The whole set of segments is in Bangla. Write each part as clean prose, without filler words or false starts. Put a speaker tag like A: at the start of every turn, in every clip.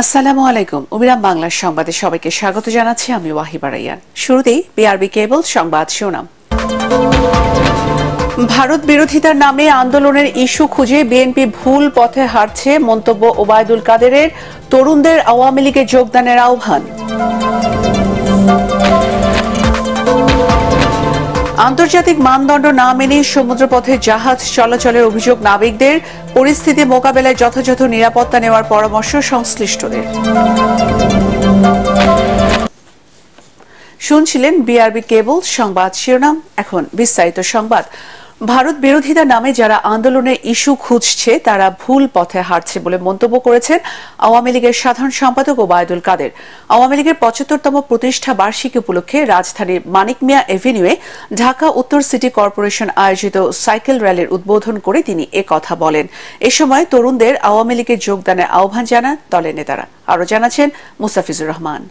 A: আসসালামু আলাইকুম। অবিরাম বাংলার সংবাদে সবাইকে স্বাগত জানাচ্ছি আমি ওয়াহিবা রাইয়ান। শুরুতেই বিআরবি কেবল সংবাদ শিরোনাম। ভারত বিরোধিতার নামে আন্দোলনের ইস্যু খুঁজে বিএনপি ভুল পথে হাঁটছে মন্তব্য ওবায়দুল কাদেরের। তরুণদের আওয়ামী লীগে যোগদানের আহ্বান। আন্তর্জাতিক মানদণ্ড না মেনে সমুদ্রপথে জাহাজ চলাচলের অভিযোগ নাবিকদের। পরিস্থিতি মোকাবেলায় যথাযথ নিরাপত্তা নেওয়ার পরামর্শ সংশ্লিষ্টদের। শুনছিলেন বিআরবি কেবল সংবাদ শিরোনাম। এখন বিস্তারিত সংবাদ। ভারত বিরোধিতার নামে যারা আন্দোলনের ইস্যু খুঁজছে তারা ভুল পথে হাঁটছে বলে মন্তব্য করেছেন আওয়ামী লীগের সাধারণ সম্পাদক ওবায়দুল কাদের। আওয়ামী লীগের ৭৫তম প্রতিষ্ঠা বার্ষিকী উপলক্ষে রাজধানীর মানিক মিয়া এভিনিউয়ে ঢাকা উত্তর সিটি কর্পোরেশন আয়োজিত সাইকেল র্যালির উদ্বোধন করে তিনি একথা বলেন। এ সময় তরুণদের আওয়ামী লীগে যোগদানের আহ্বান জানান দলের নেতারা। আরও জানাচ্ছেন মুস্তাফিজুর রহমান।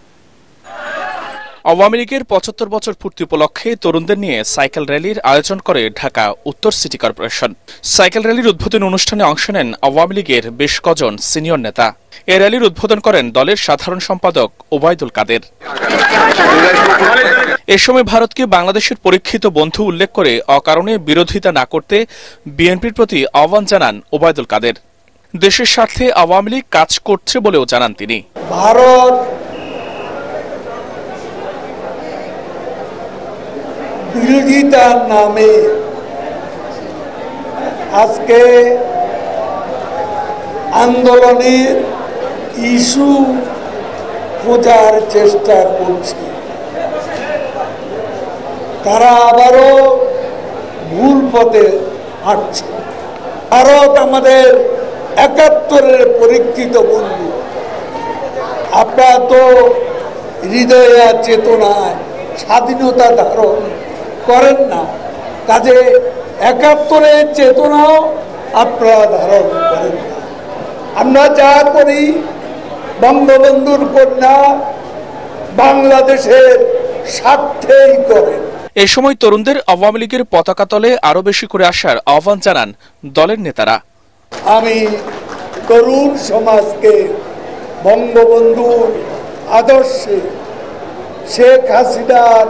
B: আওয়ামী লীগের ৭৫ বছর পূর্তি উপলক্ষে তরুণদের নিয়ে সাইকেল র্যালির আয়োজন করে ঢাকা উত্তর সিটি কর্পোরেশন। সাইকেল র্যালির উদ্বোধনী অনুষ্ঠানে অংশ নেন আওয়ামী লীগের বেশ কজন সিনিয়র নেতা। এ র্যালির উদ্বোধন করেন দলের সাধারণ সম্পাদক ওবায়দুল কাদের। এ সময় ভারতকে বাংলাদেশের পরীক্ষিত বন্ধু উল্লেখ করে অকারণে বিরোধিতা না করতে বিএনপির প্রতি আহ্বান জানান ওবায়দুল কাদের। দেশের স্বার্থে আওয়ামী লীগ কাজ করছে বলেও জানান তিনি।
C: ভারত বিরোধিতার নামে আজকে আন্দোলনের ইস্যু খোঁজার চেষ্টা করছে। তারা আবারও ভুল পথে হাঁটছে। ভারত আমাদের ৭১-এর পরীক্ষিত বন্ধু। আপনারা তো হৃদয়ে আর চেতনায় স্বাধীনতা ধারণ করেন না, কাজে ৭১-এর চেতনাও আপনারা ধারণ করেন না। আমরা যা করি বঙ্গবন্ধুর কন্যা বাংলাদেশের স্বার্থেই করেন।
B: এ সময় তরুণদের আওয়ামী লীগের পতাকা তলে আরো বেশি করে আসার আহ্বান জানান দলের নেতারা।
C: আমি তরুণ সমাজকে বঙ্গবন্ধুর আদর্শে শেখ হাসিনার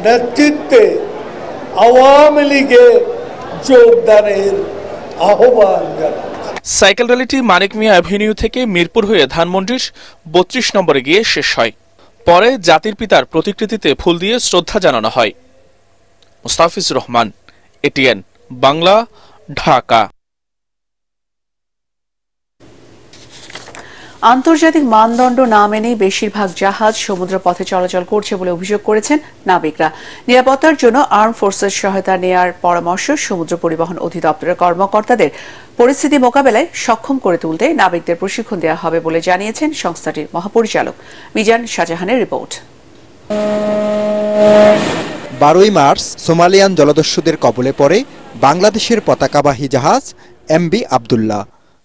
C: নেতৃত্বে আওয়ামী লীগে যোগদানের আহ্বান জানাচ্ছি।
B: সাইকেল র্যালিটি মানিক মিয়া অ্যাভিনিউ থেকে মিরপুর হয়ে ধানমন্ডির ৩২ নম্বরে গিয়ে শেষ হয়। পরে জাতির পিতার প্রতিকৃতিতে ফুল দিয়ে শ্রদ্ধা জানানো হয়। মুস্তাফিজুর রহমান, এটিএন বাংলা, ঢাকা।
A: আন্তর্জাতিক মানদণ্ড না মেনেই বেশিরভাগ জাহাজ সমুদ্রপথে চলাচল করছে বলে অভিযোগ করেছেন নাবিকরা। নিরাপত্তার জন্য আর্ম ফোর্সের সহায়তা নেয়ার পরামর্শ সমুদ্র পরিবহন অধিদপ্তরের কর্মকর্তাদের। পরিস্থিতি মোকাবেলায় সক্ষম করে তুলতে নাবিকদের প্রশিক্ষণ দেওয়া হবে বলে জানিয়েছেন সংস্থাটির মহাপরিচালক মিজান শাহজাহানের রিপোর্ট।
D: ১২ মার্চ সোমালিয়ান জলদস্যুদের কবলে পড়ে বাংলাদেশের পতাকাবাহী জাহাজ এমবি আবদুল্লাহ।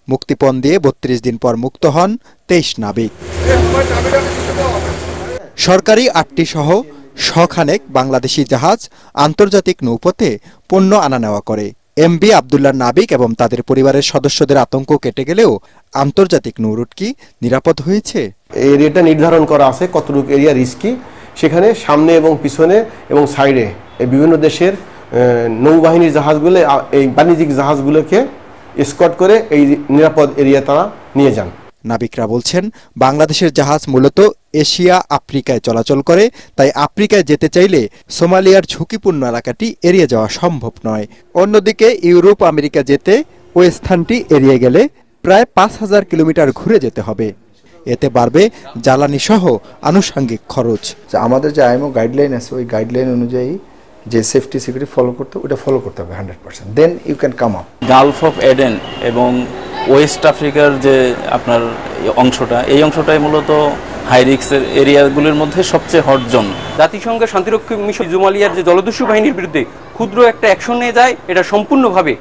D: মুক্তিপণ দিয়ে ৩২ দিন পর মুক্ত হন ২৩ নাবিক। সরকারি ৮টি সহ শখানেক বাংলাদেশি জাহাজ আন্তর্জাতিক নৌপথে পণ্য আনা নেওয়া করে। এমবি আবদুল্লাহ নাবিক এবং তাদের পরিবারের সদস্যদের আতঙ্ক কেটে গেলেও আন্তর্জাতিক নৌরুট কি নিরাপদ হয়েছে?
E: এরিয়াটা নির্ধারণ করা আছে কতটুকু এরিয়া রিস্কি। সেখানে সামনে এবং পিছনে এবং সাইডে বিভিন্ন দেশের নৌবাহিনীর জাহাজগুলো এই বাণিজ্যিক জাহাজগুলোকে স্কট করে এই নিরাপদ এরিয়া তারা নিয়ে যান।
D: নাবিকরা বলছেন বাংলাদেশের জাহাজ মূলত এশিয়া আফ্রিকায় চলাচল করে, তাই আফ্রিকায় যেতে চাইলে সোমালিয়ার ঝুঁকিপূর্ণ এলাকাটি এড়িয়ে যাওয়া সম্ভব নয়। অন্যদিকে ইউরোপ আমেরিকা যেতে ওই স্থানটি এড়িয়ে গেলে প্রায় ৫,০০০ কিলোমিটার ঘুরে যেতে হবে। এতে বাড়বে জ্বালানি সহ আনুষঙ্গিক খরচ।
F: আমাদের যে আইএমও গাইডলাইন আছে ওই গাইডলাইন অনুযায়ী যে সেফটি সিকিউরিটি ফলো করতে ওটা ফলো করতে হবে 100%, then you can come up.
G: Gulf of Aden এবং ওয়েস্ট আফ্রিকার যে আপনার অংশটা, এই অংশটাই মূলত হাই রিস্কের এরিয়াগুলোর মধ্যে সবচেয়ে হট জোন।
H: জাতিসংঘের শান্তিরক্ষী মিশন সোমালিয়ার যে জলদস্যু বাহিনীর বিরুদ্ধে ক্ষুদ্র একটা অ্যাকশন নিয়ে যায়, এটা সম্পূর্ণভাবে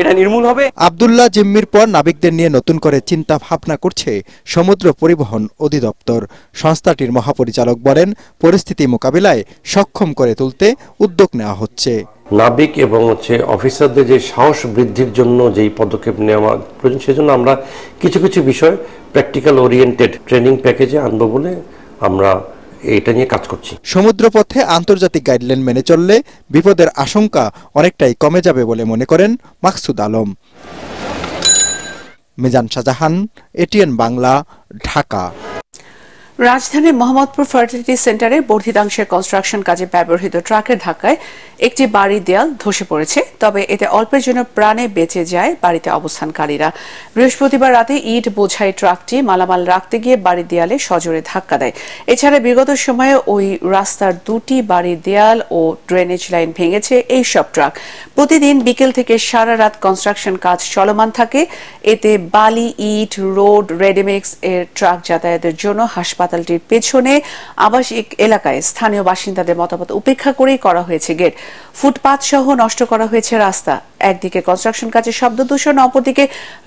H: এটা নির্মূল হবে।
D: আবদুল্লাহ জিম্মির পর নাবিকদের নিয়ে নতুন করে চিন্তা ভাবনা করছে সমুদ্র পরিবহন অধিদপ্তর। সংস্থাটির মহাপরিচালক বলেন, পরিস্থিতি মোকাবিলায় সক্ষম করে তুলতে উদ্যোগ নেওয়া হচ্ছে।
I: নাবিক এবং অফিসারদের যে সাহস বৃদ্ধির জন্য যেই পদক্ষেপ নেওয়া প্রয়োজন, সেজন্য আমরা কিছু কিছু বিষয় প্র্যাকটিক্যাল ওরিয়েন্টেড ট্রেনিং প্যাকেজে আনবো বলে আমরা এটা নিয়ে কাজ করছি।
D: সমুদ্রপথে আন্তর্জাতিক গাইডলাইন মেনে চললে বিপদের আশঙ্কা অনেকটাই কমে যাবে বলে মনে করেন মাকসুদ আলম। মিজান শাহজাহান, এটিএন বাংলা, ঢাকা।
A: রাজধানীর মোহাম্মদপুর ফার্টিলিটি সেন্টারে বর্ধিতাংশের কনস্ট্রাকশন কাজে ব্যবহৃত ট্রাকের ধাক্কায় একটি বাড়ির দেয়াল ধসে পড়েছে, তবে এতে অল্পের জন্য প্রাণে বেঁচে যায় বাড়িতে অবস্থানকারীরা। বৃহস্পতিবার রাতে ইট বোঝাই ট্রাকটি মালামাল রাখতে গিয়ে বাড়ির দেয়ালে সজোরে ধাক্কা দেয়। এছাড়া বিগত সময়ে ওই রাস্তার দুটি বাড়ির দেয়াল ও ড্রেনেজ লাইন ভেঙেছে এইসব ট্রাক। প্রতিদিন বিকেল থেকে সারা রাত কনস্ট্রাকশন কাজ চলমান থাকে। এতে বালি, ইট, রোড, রেডিমিক্স এর ট্রাক যাতায়াতের জন্য হাসপাতালটির পেছনে আবাসিক এলাকায় স্থানীয় বাসিন্দাদের মতামত উপেক্ষা করেই করা হয়েছে গেট। ফুটপাত সহ নষ্ট করা হয়েছে রাস্তা। একদিকে কনস্ট্রাকশন কাজে শব্দ দূষণ, অপরদিকে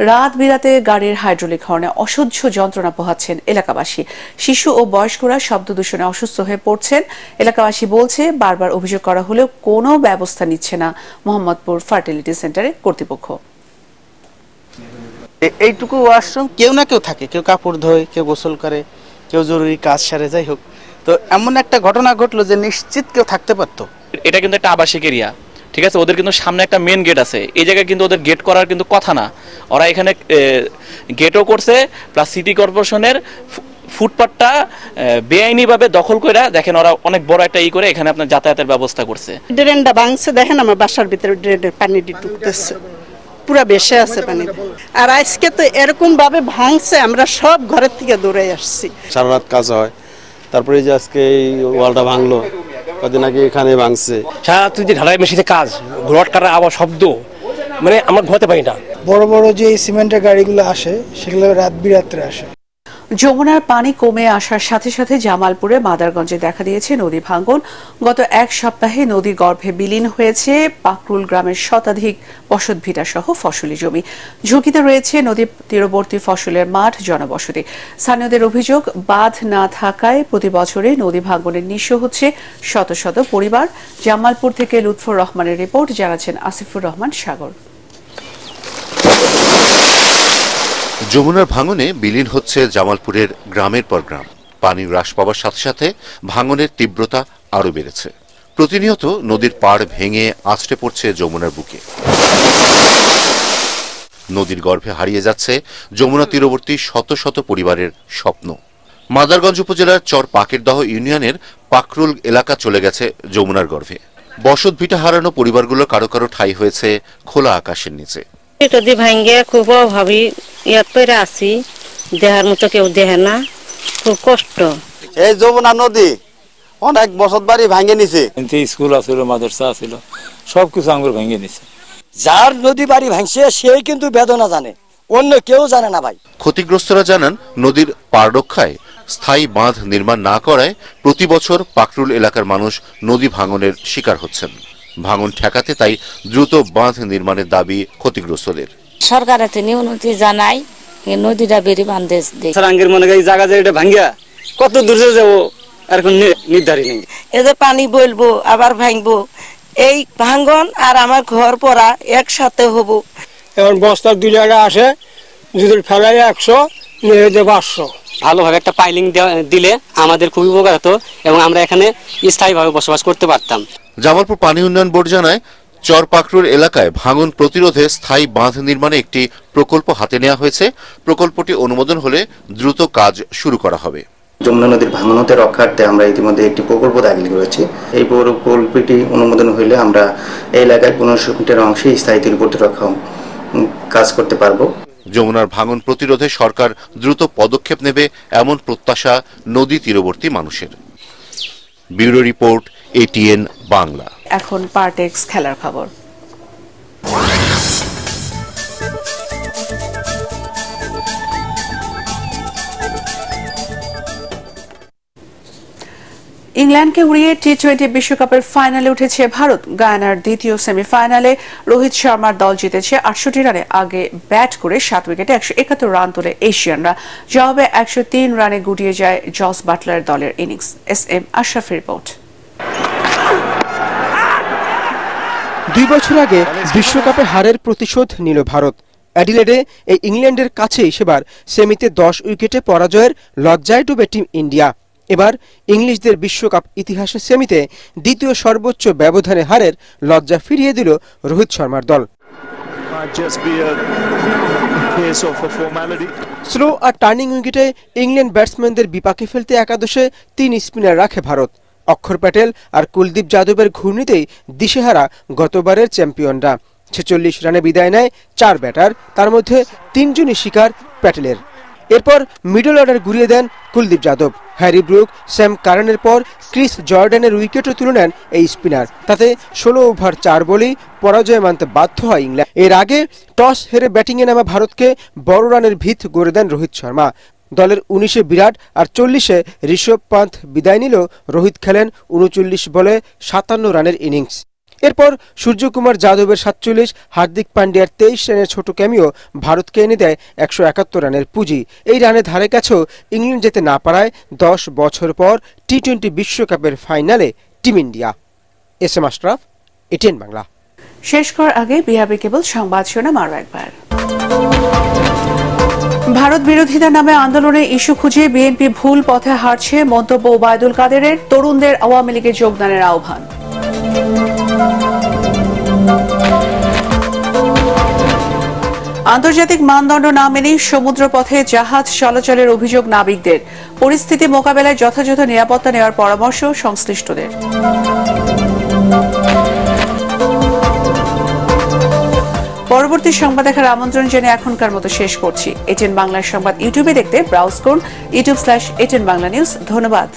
A: রাত বিরাতে গাড়ির হাইড্রোলিক হর্নে অসহ্য যন্ত্রণা পোহাচ্ছেন এলাকাবাসী। শিশু ও বয়স্করা শব্দ দূষণে অসুস্থ হয়ে পড়ছেন। এলাকাবাসী বলছে, বারবার অভিযোগ করা হলেও কোনো ব্যবস্থা নিচ্ছে না মোহাম্মদপুর ফার্টিলিটি সেন্টারের কর্তৃপক্ষ।
J: এইটুকু ওয়াশরুম কেউ না কেউ থাকে, কেউ কাপড় ধোয়, কেউ গোসল করে, কেউ জরুরি কাজ সারে, যাই হোক। তো এমন একটা ঘটনা ঘটলো যে নিশ্চিত কেউ থাকতে পারতো।
G: এটা কিন্তু একটা আবাসিক এরিয়া, ঠিক আছে। ওদের কিন্তু সামনে একটা মেন গেট আছে, এই জায়গায় কিন্তু ওদের গেট করার কিন্তু কথা না। ওরা এখানে গেটও করছে, প্লাস সিটি কর্পোরেশনের ফুটপাথটা বেআইনিভাবে দখল করে দেখেন ওরা অনেক বড় একটা করে এখানে আপনার যাতায়াতের ব্যবস্থা করছে।
K: ড্রেনটা ভাঙছে, দেখেন আমার বাসার ভিতরে ড্রেনের পানি ঢুকতেছে, পুরো বেশে আছে পানি। আর আজকে তো এরকম ভাবে ভাঙছে, আমরা সব ঘরের থেকে দৌড়ে আসছি।
L: সারা রাত কাজ হয়, তারপরে যে আজকে এই ওয়ালটা ভাঙলো, কদিন আগে এখানে ভাঙছে।
M: সারা তুই যে ঢালাই মেশিনে কাজ, রড কাটার আবার শব্দ, মানে আমরা ঘুমাতে পারি না।
N: বড় বড় যে সিমেন্টের গাড়িগুলো আসে, সেগুলো রাত বিরাত্রে আসে।
A: যমুনার পানি কমে আসার সাথে সাথে জামালপুরে মাদারগঞ্জে দেখা দিয়েছে নদী ভাঙ্গন। গত এক সপ্তাহে নদী গর্ভে বিলীন হয়েছে পাকরুল গ্রামের শতাধিক বসতভিটা সহ ফসলি জমি। ঝুঁকিতে রয়েছে নদী তীরবর্তী ফসলের মাঠ, জনবসতি। স্থানীয়দের অভিযোগ, বাঁধ না থাকায় প্রতি বছরে নদী ভাঙ্গনের নিঃস্ব হচ্ছে শত শত পরিবার। জামালপুর থেকে লুৎফর রহমানের রিপোর্ট, জানাচ্ছেন আসিফুর রহমান সাগর।
O: যমুনার ভাঙনে বিলীন হচ্ছে জামালপুরের গ্রামের পর গ্রাম। পানি হ্রাস পাওয়ার সাথে সাথে ভাঙনের তীব্রতা আরও বেড়েছে। প্রতিনিয়ত নদীর পাড় ভেঙে আছড়ে পড়ছে যমুনার বুকে। নদীর গর্ভে হারিয়ে যাচ্ছে যমুনা তীরবর্তী শত শত পরিবারের স্বপ্ন। মাদারগঞ্জ উপজেলার চর পাকেরদহ ইউনিয়নের পাকরুল এলাকা চলে গেছে যমুনার গর্ভে। বসতভিটা হারানো পরিবারগুলোর কারো কারো ঠাঁই হয়েছে খোলা আকাশের নিচে।
P: নদী ভাঙ্গে খুব অভাবী ইয়াত পেরে আছি, দেহার মতো কেউ দেহে না, খুব কষ্ট।
L: এই যমুনা নদী অনেক বসত বাড়ি ভাঙে নিছে,
Q: স্কুল আছিল, মাদ্রাসা আছিল, সবকিছু আঙ্গুর ভেঙে নিছে।
R: যার নদী বাড়ি ভাঙছে সেই কিন্তু বেদনা জানে, অন্য কেউ জানে না ভাই।
O: ক্ষতিগ্রস্তরা জানান, নদীর পাড় রক্ষায় স্থায়ী বাঁধ নির্মাণ না করায় প্রতি বছর পাকরুল এলাকার মানুষ নদী ভাঙনের শিকার হচ্ছেন। ভাঙন ঠেকাতে তাই দ্রুত বাঁধ নির্মাণের দাবি ক্ষতিগ্রস্তদের।
P: সরকারের থেকে অনুমতি জানাই নদীটা বেরি বান্ধে
H: সারাঙ্গের মনে এই জায়গা যে এটা ভাঙ্গা কত দূর যাবো এখন নির্ধারিত নেই।
P: এদের পানি বলবো আবার ভাঙবো, এই ভাঙ্গন আর আমার ঘর পড়া একসাথে হবো।
M: এখন বস্তার 2 টাকা আসে, যদি ফেলাই 100 নিয়ে দেব 500।
H: ভালোভাবে একটা পাইলিং দিলে আমাদের খুবই উপকার হতো এবং আমরা এখানে স্থায়ীভাবে বসবাস করতে পারতাম।
O: জামালপুর পানি উন্নয়ন বোর্ড জানায়, চর পাকরুল এলাকায় ভাঙন প্রতিরোধে স্থায়ী বাঁধ নির্মাণে একটি প্রকল্প হাতে নেওয়া হয়েছে। প্রকল্পটি অনুমোদন হলে দ্রুত কাজ শুরু করা হবে।
S: যমুনা নদীর ভাঙন হতে রক্ষার্থে আমরা ইতিমধ্যে একটি প্রকল্প দাখিল করেছি। এই প্রকল্পটি অনুমোদন হলে আমরা এই এলাকায় 1500 মিটার অংশে স্থায়ী তীরবর্তী রক্ষা কাজ করতে পারব।
O: যমুনার ভাঙন প্রতিরোধে সরকার দ্রুত পদক্ষেপ নেবে এমন প্রত্যাশা নদী তীরবর্তী মানুষের। Bureau report, ATN Bangla.
A: এখন পার্টেক্স খেলার খবর। ইংল্যান্ডকে উড়িয়ে টি-20 বিশ্বকাপের ফাইনালে উঠেছে ভারত। গায়ানার দ্বিতীয় সেমিফাইনালে রোহিত শর্মার দল জিতেছে 68 রানে। আগে ব্যাট করে 7 উইকেটে 171 রান তোলে এশিয়ানরা। জবাবে 103 রানে গুটিয়ে যায় জস বাটলার দলের ইনিংস। এস এম আশরাফের রিপোর্ট।
T: 2 বছর আগে বিশ্বকাপে হারের প্রতিশোধ নিল ভারত। অ্যাডিলেডে এই ইংল্যান্ডের কাছেই সেবার সেমিতে 10 উইকেটে পরাজয়ের লজ্জায় ডুবে টিম ইন্ডিয়া। এবার ইংলিশদের বিশ্বকাপ ইতিহাসে সেমিতে দ্বিতীয় সর্বোচ্চ ব্যবধানে হারের লজ্জা ফিরিয়ে দিল রোহিত শর্মার দল। স্লো আর টার্নিং উইকেটে ইংল্যান্ড ব্যাটসম্যানদের বিপাকে ফেলতে একাদশে 3 স্পিনার রাখে ভারত। অক্ষর প্যাটেল আর কুলদীপ যাদবের ঘূর্ণিতেই দিশেহারা গতবারের চ্যাম্পিয়নরা। 46 রানে বিদায় নেয় 4 ব্যাটার, তার মধ্যে 3 জনই শিকার প্যাটেলের। এরপর মিডল অর্ডার ঘুরিয়ে দেন Kuldeep Yadav. Harry Brook, Sam কারেনের পর ক্রিস জর্ডানের উইকেটও তুলে নেন এই স্পিনার। তাতে 16 ওভার 4 বলেই পরাজয় মানতে বাধ্য হয় ইংল্যান্ড। এর আগে টস হেরে ব্যাটিংয়ে নামা ভারতকে বড় রানের ভিত গড়ে দেন রোহিত শর্মা। দলের 19-এ বিরাট আর 40-এ ঋষভ পান্থ বিদায় নিল। রোহিত খেলেন 39 বলে 57 রানের ইনিংস। এরপর সূর্যকুমার যাদবের 47, হার্দিক পান্ডিয়ার 23 রানের ছোট ক্যামিও ভারতকে এনে দেয় 171 রানের পুঁজি। এই রানের ধারে কাছেও ইংল্যান্ড যেতে না পারায় 10 বছর পর টি-20 বিশ্বকাপের ফাইনালে team India. S M Ashraf, ATN Bangla.
A: শেষ করার আগে বিহাবি কেবল সংবাদ শিরোনাম আরো একবার। ভারত বিরোধিতা নামে আন্দোলনের ইস্যু খুঁজে বিএনপি ভুল পথে হাঁটছে, মন্তব্য ওবায়দুল কাদেরের। তরুণদের আওয়ামী লীগে যোগদানের আহ্বান। আন্তর্জাতিক মানদণ্ড না মেনেই সমুদ্রপথে জাহাজ চলাচলের অভিযোগ নাবিকদের। পরিস্থিতি মোকাবেলায় যথাযথ নিরাপত্তা নেওয়ার পরামর্শ সংশ্লিষ্টদের। পরবর্তী সংবাদ দেখার আমন্ত্রণ জেনে এখনকার মতো শেষ করছি। এটিএন বাংলার সংবাদ ইউটিউবে দেখতে ব্রাউজ করুন youtube.com/এটিএন বাংলা নিউজ। ধন্যবাদ।